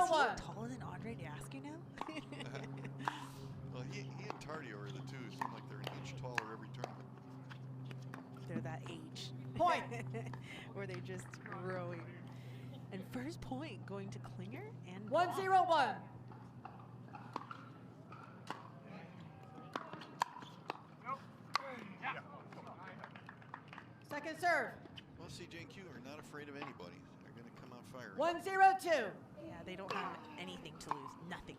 1. Taller than Andre Daescu now? Well, he and Tardy are the two. Seem like they're an inch taller every tournament. They're that age. Point. Where they're just growing. And first point going to Klinger and 1-0-1. Second serve. Well, CJ and Q are not afraid of anybody. They're going to come out firing. 1-0-2. Yeah, they don't have anything to lose. Nothing.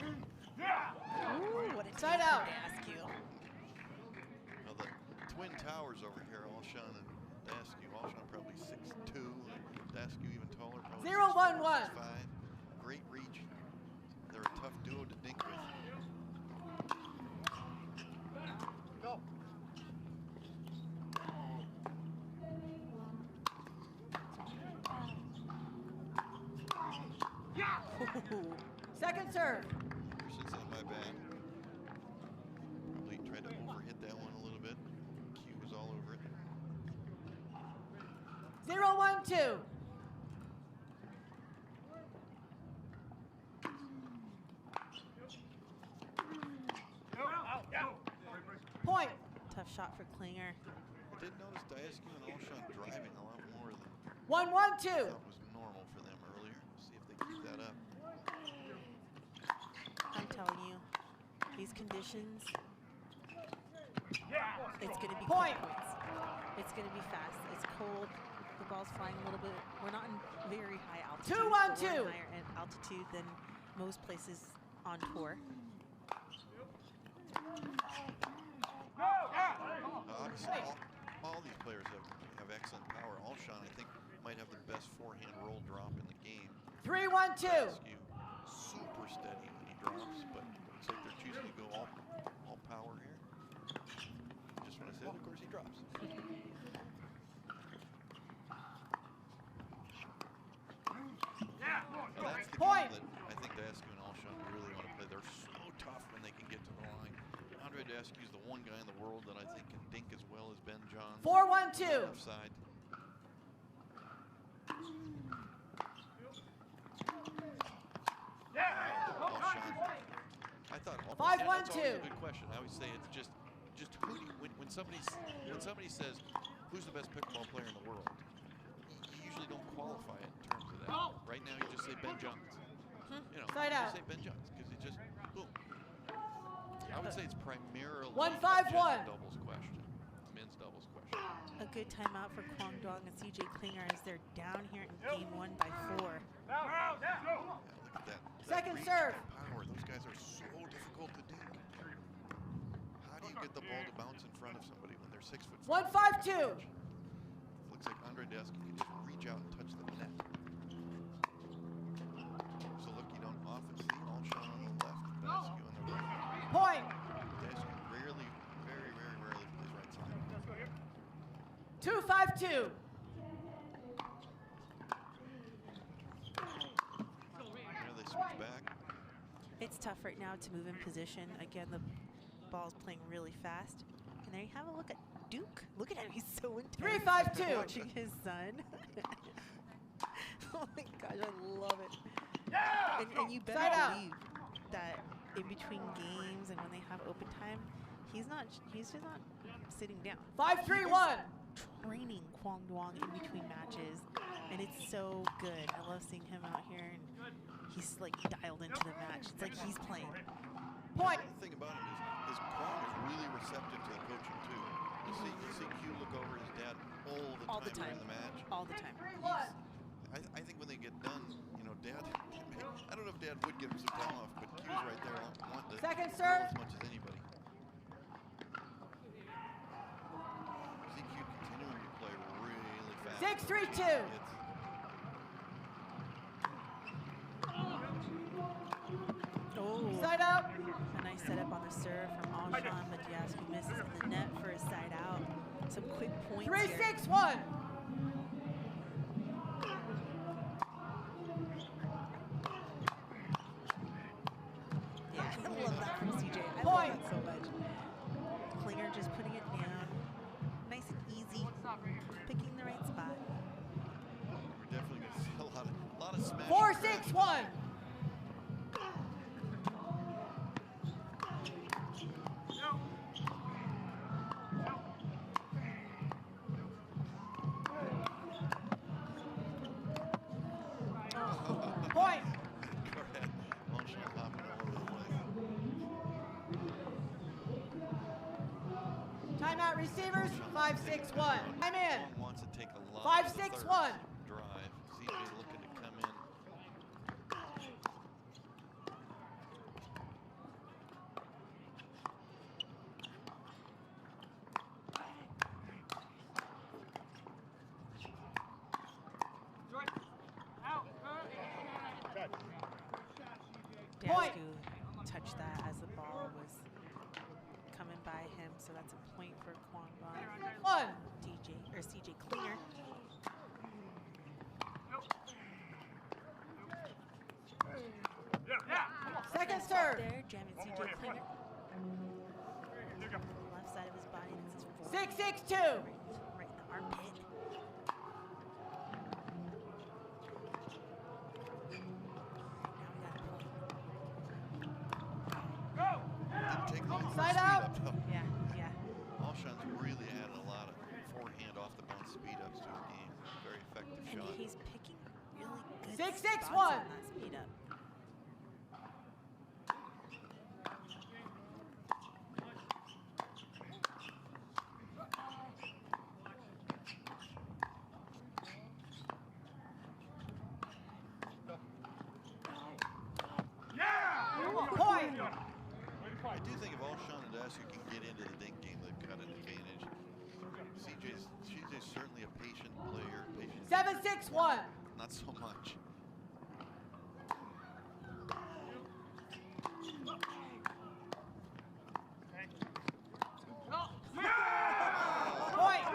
Ooh, what a Side take out. from Daescu. Now, the twin towers over here, Alshon and Daescu. Alshon probably 6'2", and Daescu even taller, probably 0-1-1. 6'5". Great reach. They're a tough duo to dink with. Go. Second serve. Anderson's not my bad. Probably tried to overhit that one a little bit. Q was all over it. 0-1-2. Point. Tough shot for Klinger. I did notice Daescu and Alshon driving a lot more than 1-1-2. I thought was normal for them earlier. See if they keep that up. I'm telling you, these conditions, it's going to be Point. quick points. It's going to be fast. It's cold. The ball's flying a little bit. We're not in very high altitude. 2-1-2. We're in higher altitude than most places on tour. All these players have excellent power. Alshon, I think, might have the best forehand roll drop in the game. 3-1-2. Daescu, super steady when he drops, but looks like they're choosing to go all power here. Just when I said, of course, he drops. Now that's the Point. game that I think Daescu and Alshon really want to play. They're so tough when they can get to the line. Andre Daescu is the one guy in the world that I think can dink as well as Ben Johns. 4-1-2. Left side. Alshon. I thought 5-1-2. that's always a good question. I always say it's just who do you, when somebody says who's the best pickleball player in the world, you usually don't qualify it in terms of that. Right now, you just say Ben Johns. You know, Side out. you say Ben Johns because it just boom. I would say it's primarily 1-5-1. a doubles question, men's doubles question. A good timeout for Duong and CJ Klinger as they're down here in game 1 by 4. Yeah, look at that. Second reach, serve. that power. Those guys are so difficult to dink. How do you get the ball to bounce in front of somebody when they're 6'5"? 1-5-2. Looks like Andre Daescu can just reach out and touch the net. So look, you don't often see Alshon on the left, Daescu on the right. Point. Daescu rarely, very, very rarely plays right side. 2-5-2. Now they switch back. It's tough right now to move in position. Again, the ball's playing really fast. And there you have a look at Duke. Look at him, he's so intense. 3-5-2. Watching his son. Oh my gosh, I love it. And you Side better out. believe that in between games and when they have open time, he's just not sitting down. 5-3-1. Training Duong in between matches, and it's so good. I love seeing him out here, and he's like dialed into the match. It's like he's playing. Point. The thing about him is Kwong is really receptive to the coaching too. You see Q look over his dad all the time during the match. All the time. I think when they get done, you know, Dad, I don't know if Dad would give him some time off, but Q's right there wanting to Second roll serve. as much as anybody. I see Q continuing to play really fast. 6-3-2. Oh, Side out. a nice setup on the serve from Alshon, but Daescu misses in the net for a side out. Some quick points here. 3-6-1. that from CJ. I Point. love that so much. Klinger just putting it down. Nice and easy. Picking the right spot. We're definitely going to see a lot of smash. 4-6-1. Point. Alshon hopping all over the place. Timeout receivers, 5-6-1. I'm in. Duong wants to take a lot 5-6-1. of the thirds drive. CJ looking to come in. Point. Daescu touched that as the ball was coming by him, so that's a point for Kwangdong. 1. CJ Klinger. Second serve. There, jamming CJ Klinger. Left side of his body, that's his 6-6-2. forward. Right in the armpit. Didn't take long for Side speed out. up, though. Yeah. Alshon's really added a lot of forehand off the bounce speed ups to his game. Very effective And shot. he's picking really good 6-6-1. spots on that speed up. Point. I do think if Alshon and Daescu can get into the dink game, they've got an advantage. CJ's certainly a patient player. Patient. 7-6-1. Not so much. Point.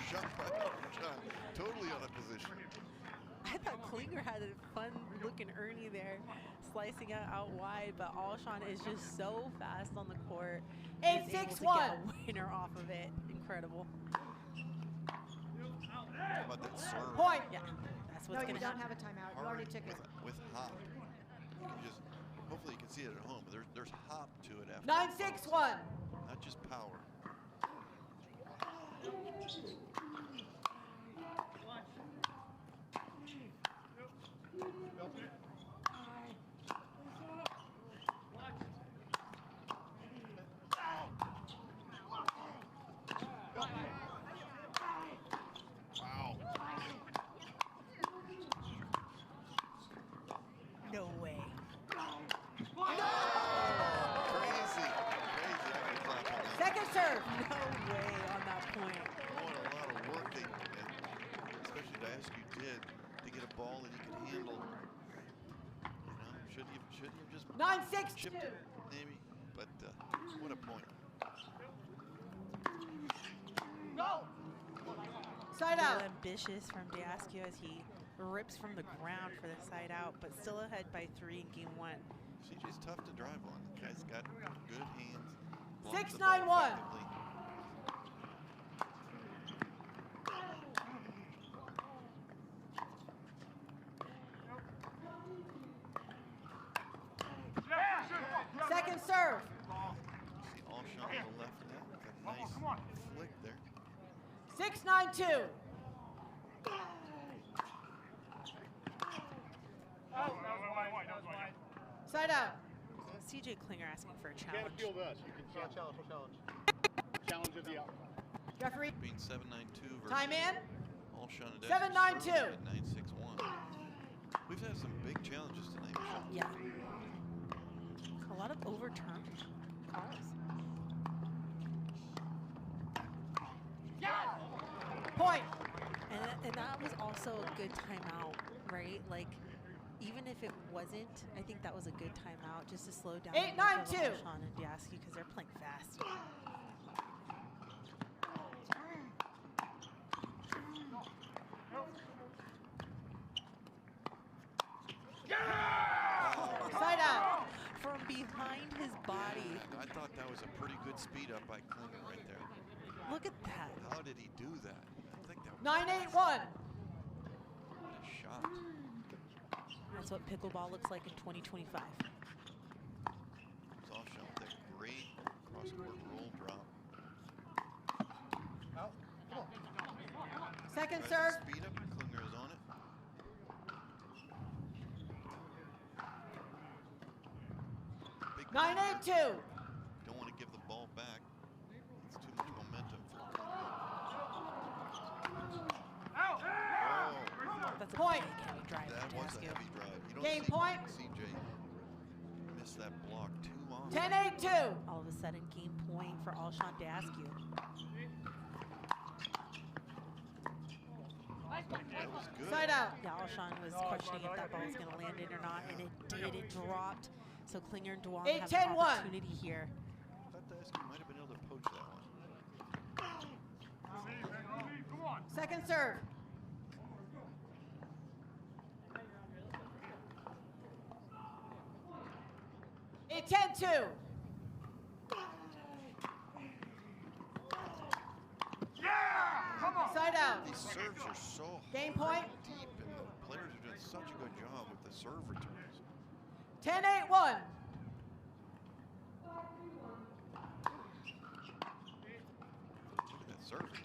Shot by Alshon. Totally out of position. I thought Klinger had a fun looking Ernie there, slicing out wide, but Alshon is just so fast on the court. and is able to 8-6-1. get a winner off of it. Incredible. How about that serve? Point. Yeah, that's No, what's you going to don't happen. have a timeout. You Hard already took it. with hop. You can just, hopefully you can see it at home. There's hop to it after. 9-6-1. Not just power. Wow. No way. Crazy. Crazy. I can clap on that. Second serve. No way on that point. What a lot of work they did, especially Daescu did, to get a ball that he could handle. You know, should he have just 9-6-2. chipped it, maybe? But what a point. Side A out. little ambitious from Daescu as he rips from the ground for the side out, but still ahead by 3 in game 1. CJ's tough to drive on. The guy's got good hands. 6-9-1. Second serve. See Alshon on the left net with a nice flick there. 6-9-2. Side out. CJ Klinger asking for a You can't challenge. appeal to us. You can challenge. Challenge of the outcome. Referee. Being 7-9-2 versus Time in. Alshon and 7-9-2. at 9-6-1. We've had some big challenges tonight, Michelle. Yeah. A lot of overturned calls. Point. And that was also a good timeout, right? Like, even if it wasn't, I think that was a good timeout just to slow down 8-9-2. Alshon and Daescu because they're playing fast. Side out. From behind. behind his body. And I thought that was a pretty good speed up by Klinger right there. Look at that. How did he do that? I think that was 9-8-1. what a shot. That's what pickleball looks like in 2025. It's Alshon with that great cross-court roll drop. Out. Come on. Second Tries to serve. speed up, Klinger is on it. Big 9-8-2. Don't want to give the ball back. It's too much momentum for Klinger. Oh, That's a Point. big heavy drive that from was a Daescu. heavy drive. You don't Game see point. CJ miss that block too often. 10-8-2. All of a sudden, game point for Alshon and Daescu. That was good. Side out. Yeah, Alshon was questioning if that ball was going to land in or not, and it did. It dropped. So Klinger and Duong have an 8-10-1. opportunity here. I thought Daescu might have been able to poach that one. Second serve. 8-10-2. Side out. These serves are so Game hard point. and deep, and the players are doing such a good job with the serve returns. 10-8-1. Look at that serve return.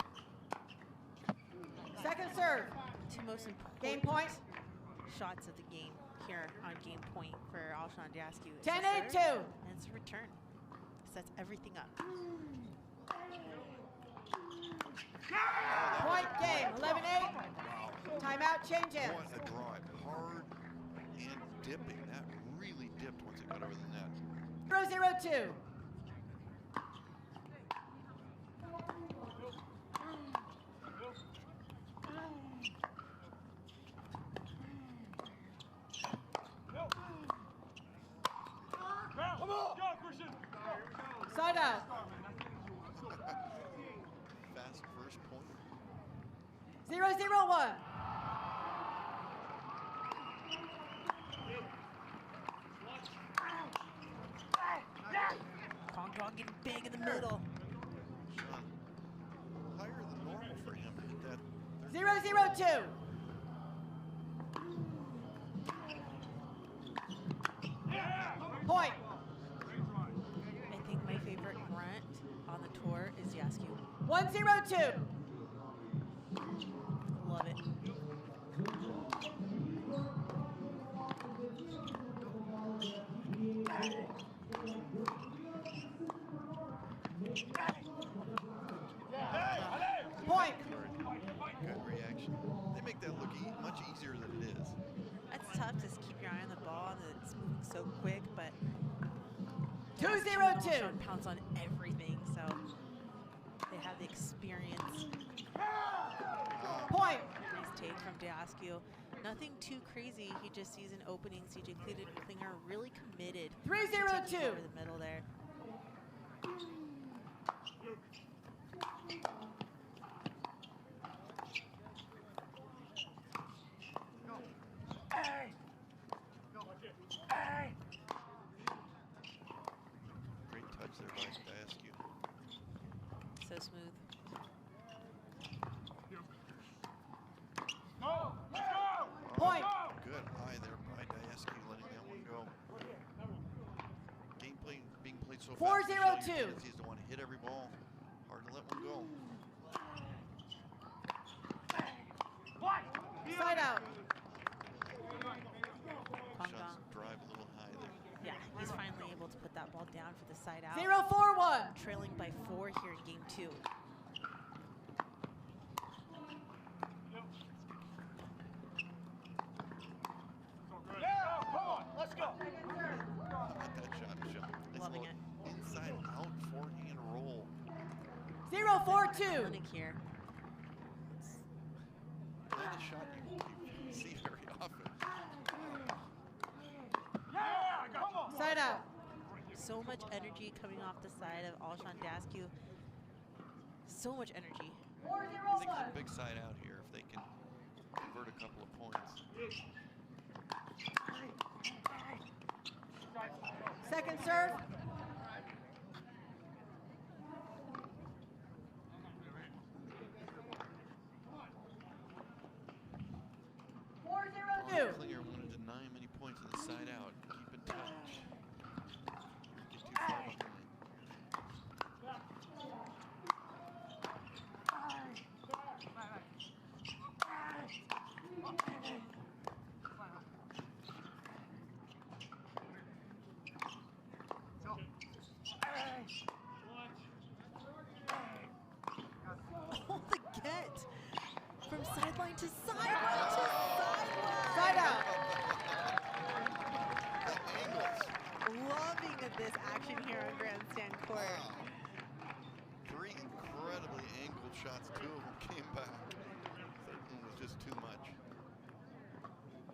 Second serve. Two most important Game point. shots of the game here on game point for Alshon and Daescu. 10-8-2. And it's a return. Sets everything up. Point game. 11-8. Timeout changes. What a drive. Hard and dipping. That really dipped once it got over the net. 0-0-2. Side out. Fast first point. 0-0-1. Kong Kong getting big in the middle. Shot higher than normal for him to hit that. 0-0-2. Point. I think my favorite grunt on the tour is Daescu. 1-0-2. Love it. Point. Good reaction. They make that look much easier than it is. It's tough to keep your eye on the ball and it's moving so quick, but 2-0-2. Alshon pounds on everything, so they have the experience. Point. Nice take from Daescu. Nothing too crazy. He just sees an opening. CJ Klinger really committed. to 3-0-2. taking over the middle there. Great touch there by Daescu. So smooth. Point. Good eye there by Daescu, letting that one go. Game being played so fast. 4-0-2. Tendencies to want to hit every ball. Hard to let one go. Side out. Kong Shots Kong. drive a little high there. Yeah, he's finally able to put that ball down for the side out. 0-4-1. Trailing by 4 here in game 2. How about that shot, Michelle? Nice Loving little it. inside out forehand roll. 0-4-2. Clinic here. Not a shot you see very often. Side out. So much energy coming off the side of Alshon and Daescu. So much energy. I think it's a big side out here if they can convert a couple of points. Second serve. 4-0-2. Klinger wanted to deny him any points on the side out. Keep in touch. Get too far behind. Oh, the get from sideline to sideline to sideline. Side out. The angles. Loving this action here on Grandstand Court. Wow. 3 incredibly angled shots. 2 of them came back. Third one was just too much.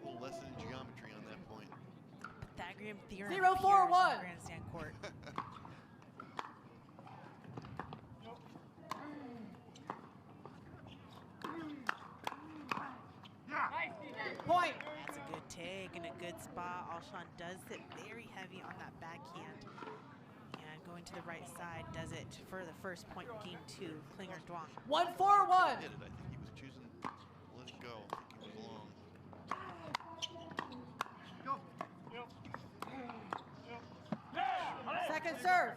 A little lesson in geometry on that point. Pythagorean theorem 0-4-1. appears on Grandstand Court. Point. That's a good take and a good spot. Alshon does sit very heavy on that backhand. And going to the right side does it for the first point in game 2. Klinger Duong. 1-4-1. Hit it. I think he was choosing to let it go. I think he was long. Second serve.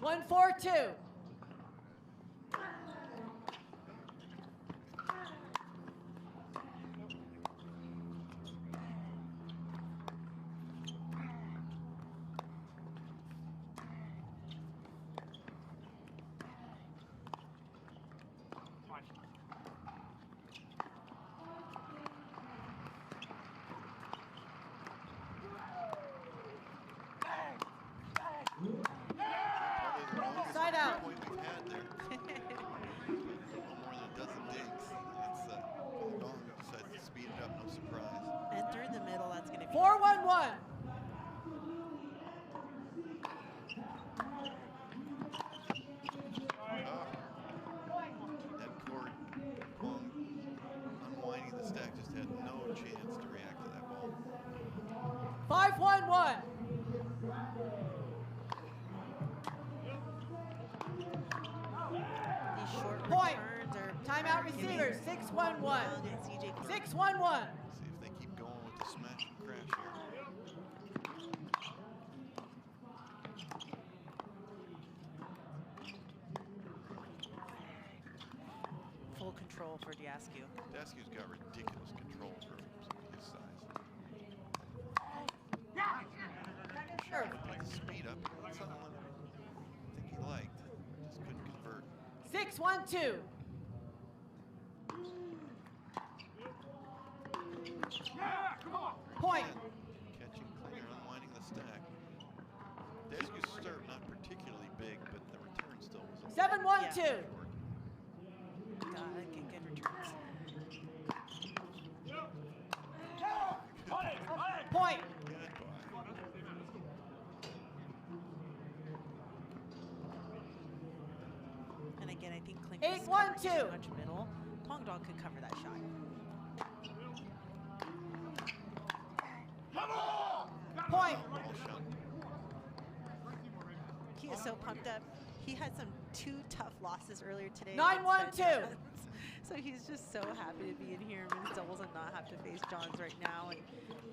1-4-2. Probably the longest Side out. point we've had there. A little more than a dozen dinks. It's Duong decides to speed it up, no surprise. And through the middle, that's going to be 4-1-1. That court, Duong unwinding the stack, just had no chance to react to that ball. 5-1-1. these short Point. returns are Timeout receivers. 6-1-1. 6-1-1. See if they keep going with the smash and crash here. full control for Daescu. Daescu's got ridiculous control for his size. Sure. Put the speed up. That's something I think he liked. Just couldn't convert. 6-1-2. Point. Catching Klinger, unwinding the stack. Daescu's serve not particularly big, but the return still was 7-1-2. short. Gotta get good returns. Point. And again, I think Klinger 8-1-2. too much middle. Pong Dog could cover that shot. Point. Alshon. He is so pumped up. He had some 2 tough losses earlier today. 9-1-2. So he's just so happy to be in here in men's doubles and not have to face Johns right now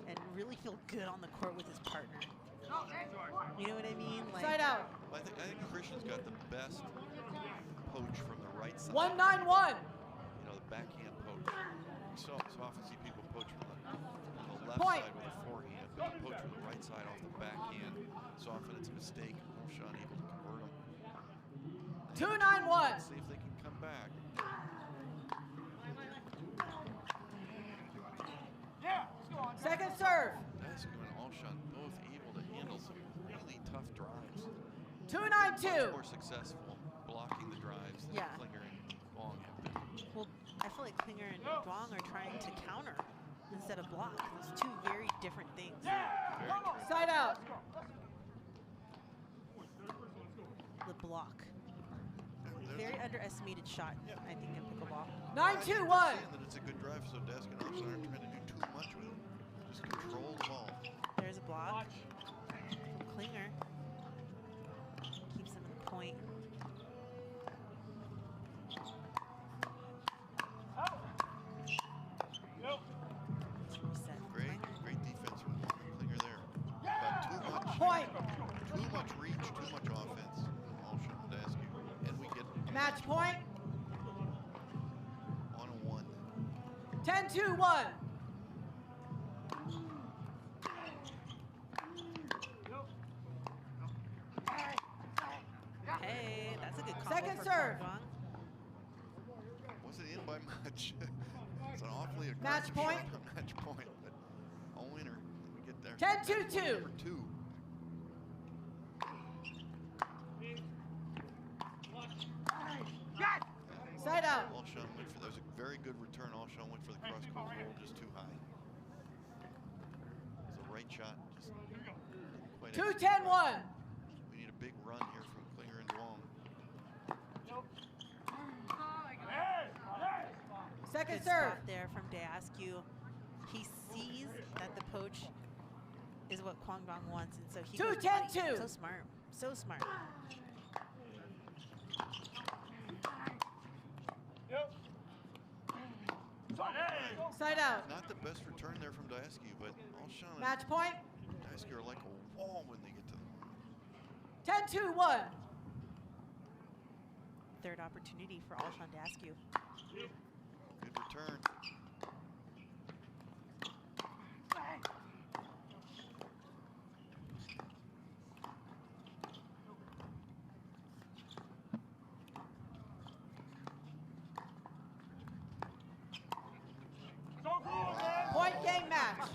and really feel good on the court with his partner. You know what I mean? Like, Side out. Well, I think Christian's got the best poach from the right side. 1-9-1. You know, the backhand poach. You so often see people poach from the left Point. side with a forehand, but they poach from the right side off the backhand. So often it's a mistake. Alshon able to convert them. 2-9-1. See if they can come back. Second serve. Daescu and Alshon both able to handle some really tough drives. 2-9-2. More successful blocking the drives than Yeah. Klinger and Duong have been. well, I feel like Klinger and Duong are trying to counter instead of block. It's 2 very different things. Very true. Side out. The block. There's Very underestimated shot, Yeah. I think, in pickleball. 9-2-1. Seeing that it's a good drive, so Daescu and Alshon aren't trying to do Match point. On a 1. 10-2-1. Hey, that's a good combo Second for serve. Duong. Wasn't in by much. It's an awfully aggressive Match point. shot on match point, but a winner. We get there. 10-2-2. Match point number 2. Side out. Alshon went for, that was a very good return. Alshon went for the cross-court roll just too high. It was a right shot. Just quite 2-10-1. We need a big run here from Klinger and Duong. Second Good serve. spot there from Daescu. He sees that the poach is what Kwangdong wants, and so he goes 2-10-2. so smart, so smart. Side out. Not the best return there from Daescu, but Alshon and Match point. Daescu are like a wall when they get to the line. 10-2-1. Third opportunity for Alshon Daescu. Good return. Point game match.